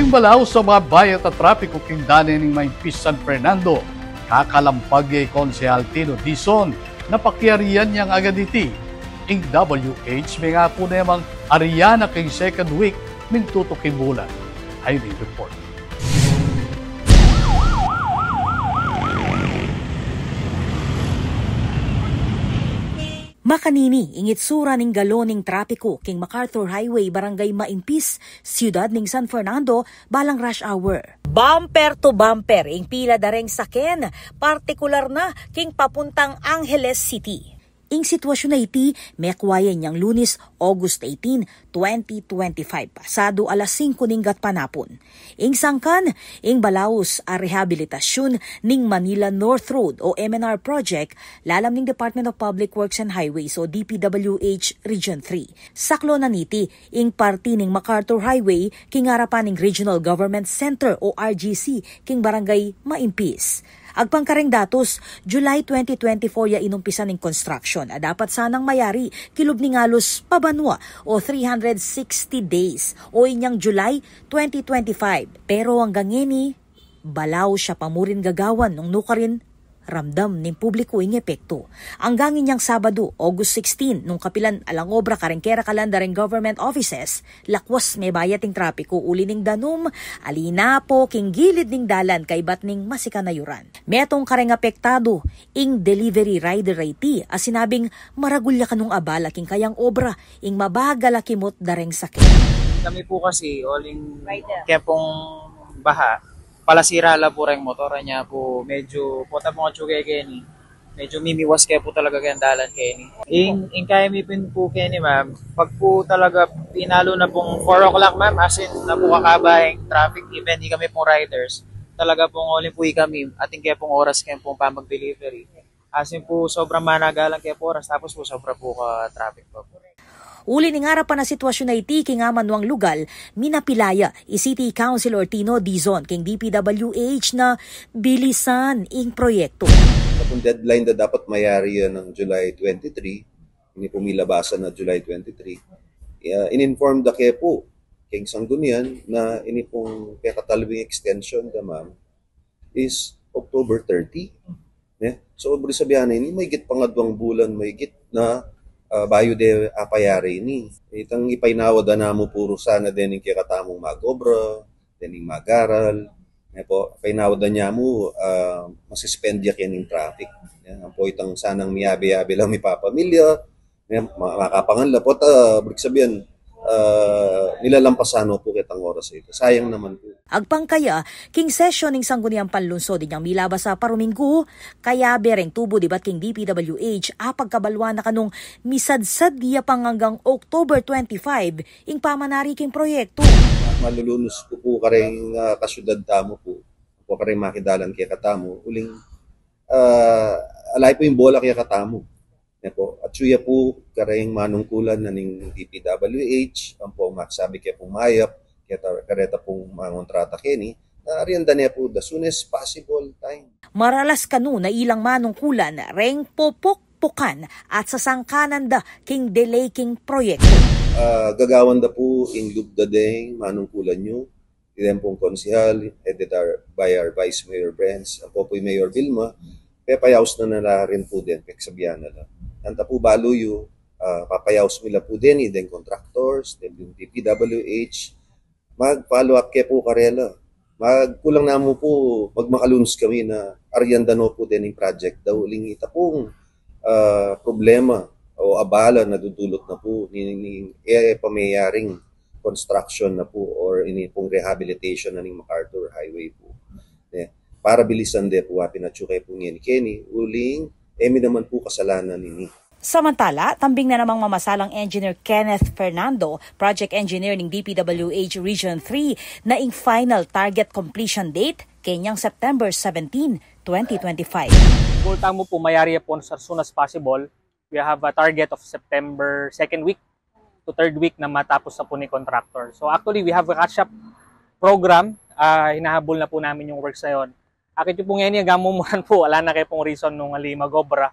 Balaw sa mga bayat at trapiko king dani ng Maimpis San Fernando. Kakalampag ay Konsehal Tino Dizon na pakyarian niyang agad iti. Ing WH may nga po na yamang Ariana king second week min tutok king bulan. Highly report. Makanini, ingit sura ning galoning trapiko king MacArthur Highway, Barangay Maimpis, siyudad ning San Fernando, balang rush hour. Bumper to bumper, ing pila dareng saken, partikular na king papuntang Angeles City. Ing sitwasyon na iti, mekwayan niyang Lunes, August 18, 2025, pasado alas 5 ning gatpanapon. Ing sangkan, ing balaos a rehabilitasyon ning Manila North Road o MNR project, lalam ning Department of Public Works and Highways o DPWH Region 3. Saklo na niti, ing parti ning MacArthur Highway, king harapan ning Regional Government Center o RGC, king Barangay Maimpis. Agpangkareng datos, July 2024 ya inumpisan ng construction at dapat sanang mayari kilub ni ngalos pabanwa o 360 days o inyang July 2025. Pero hanggang ngini, balaw siya pamurin gagawan nung nukarin ramdam ng publiko ing epekto. Hanggang inyang Sabado, August 16, nung kapilan alang obra karengkera kalandaring government offices, lakwas may bayating trapiko uli ning danum, alina po king gilid ning dalan kay bat ning masikanayuran. Metong kareng apektado, ing delivery rider iti, as sinabing maragulya kanong abala king kayang obra, ing mabagala kimot dareng sakit. Kami po kasi, oling kaya pong baha, palasira la po rin motor niya po medyo pota po nga Kenny. Medyo mimiwas kaya po talaga kayang dalan Kenny. In kaya mi pin po Kenny ma'am, pag po talaga pinalo na pong 4 o'clock ma'am, as in na po kakabahing traffic, even di kami pong riders, talaga pong only po kami, ating kaya pong oras kaya pong pamag-delivery. As in po sobrang managalang kaya po oras, tapos po sobra po ka-traffic po. Uli ning harapan na sitwasyon na iti king amanwang lugal, minapilaya City Councilor Tino Dizon king DPWH na bilisan ing proyekto. Kung deadline na dapat mayari yan ng July 23, hindi po milabasan na July 23, in-inform da kaya po king Sanggunian na ini pong kakatalwing extension da ma'am is October 30. Yeah? So, sabihan na ini, may git pangadwang bulan, may git na bayo de apayari ni. Itang ipainawad na mo puro sana din yung kikatamong magobra, din yung magaral. Po, painawad niya mo, masispend yan yung traffic. Yan, po itang sanang miyabi-yabi lang may papamilya, makapanganla po, balik sabihan, nilalampasano po kitang oras ito. Sayang naman po. Agpangkaya, king session ng Sangguniang Panlunsod din niyang milabas sa paruminggo, kaya bereng tubo dibat king DPWH apagkabalwa na kanong misadsad diya pang hanggang October 25 ing pamanari king proyekto. Malulunos po kareng kasyudad tamo po kareng makidalan kaya katamo, uling alay po yung bola kaya katamo. Po. At suya po kareng manungkulan na ning DPWH, ang po masabi kaya pong mayap, kaya kareta pong mga kontrata kini, na arianda niya po the soonest possible time. Maralas kanu na ilang manungkulan, reng popok-pukan at sasangkanan da king delay king proyekto. Gagawan da po in lubdadeng manungkulan nyo, ilan pong konsihal, headed by our Vice Mayor Brents, ang po Mayor Vilma, kaya payaws na nala rin po din, peksabihan na lang. Anta po baluyo, papayaws nila po din, den contractors, den yung DPWH, mag-follow up kaya po karela. Magkulang na mo po, magmakalunos kami na aryandano po din yung project daw. Uling ita pong problema o abala na dudulot na po ni pamayaring construction na po or ini pong rehabilitation na ng MacArthur Highway po. Para bilisan din po, pinatsukay po ngayon Kenny, uling, emi naman po kasalanan nini. Samantala, tambing na namang mamasalang engineer Kenneth Fernando, project engineer ng DPWH Region 3, na ing final target completion date kanyang September 17, 2025. Goal tamo po mayari po as soon as possible. We have a target of September 2nd week to 3rd week na matapos na po ni contractor. So actually, we have a catch-up program. Hinahabol na po namin yung works na yun. Akit yung po ngayon yung gamumuran po, wala na kayo pong reason nung magobra.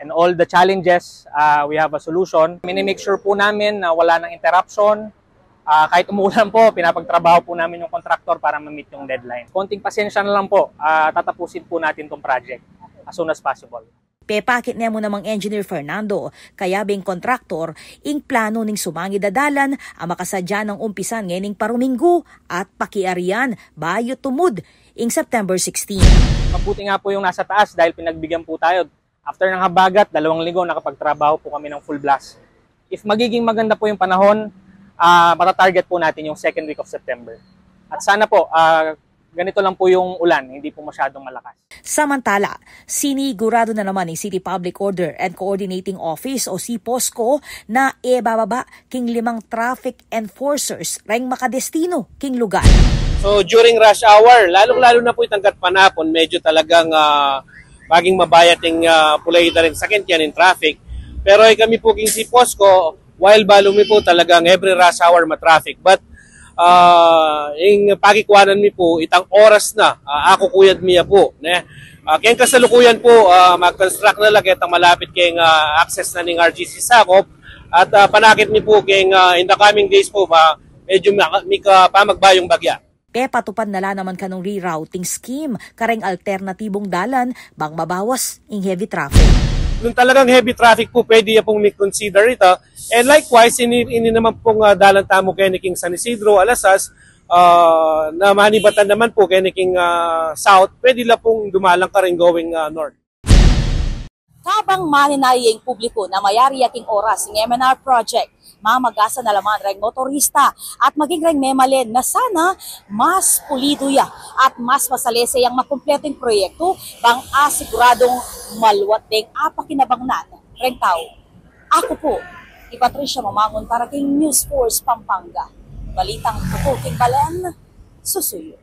And all the challenges, we have a solution. Minimake sure po namin na wala nang interruption, Kahit umuulan po, pinapagtrabaho po namin yung contractor para ma-meet yung deadline. Konting pasensya na lang po, tatapusin po natin tong project as soon as possible. Pepakit niya mo namang Engineer Fernando, kaya bing kontraktor, ing plano ning sumangi dadalan ang makasadya ng umpisan ngayon paruminggo at pakiarian bayo tumud ing September 16. Mabuti nga po yung nasa taas dahil pinagbigyan po tayo. After ng habagat, 2 linggo nakapagtrabaho po kami ng full blast. If magiging maganda po yung panahon, matatarget po natin yung second week of September. At sana po, ganito lang po yung ulan, hindi po masyadong malakas. Samantala, sinigurado na naman ni City Public Order and Coordinating Office o CPOSCO na bababa king 5 traffic enforcers reng makadestino king lugar. So during rush hour, lalong-lalo na po itanggat panapon, medyo talagang maging mabayating pulay na rin sakit yan in traffic. Pero kami po king CPOSCO, while balumi po talagang every rush hour ma-traffic. But yung pagikuanan mi po, itang oras na, ako kuyad miya po. Kaya kasalukuyan po, mag-construct na lang itang malapit kayong access na ng RGC Sakop. At panakit mi po kayong in the coming days po, medyo pamagbayong bagya. Patupad nala naman kanong rerouting scheme, kareng alternatibong dalan, bang mabawas ing heavy traffic. Nung talagang heavy traffic po, pwede pong consider ito. And likewise, ini naman pong dalan tamo kay King San Isidro, Alasas, na manibatan naman po kay King South, pwede lang pong dumalang ka rin going north. Habang maninayeng publiko na mayari yaking oras ng MNR project, mamagasa na laman reng motorista at maging reng memalin na sana mas pulido ya at mas masalese yang makumpletong proyekto bang asiguradong maluwat ding apakinabangnan reng tao. Ako po, si Patricia Mamangon para kay News Force Pampanga. Balitang tutuking Balen, susuyo.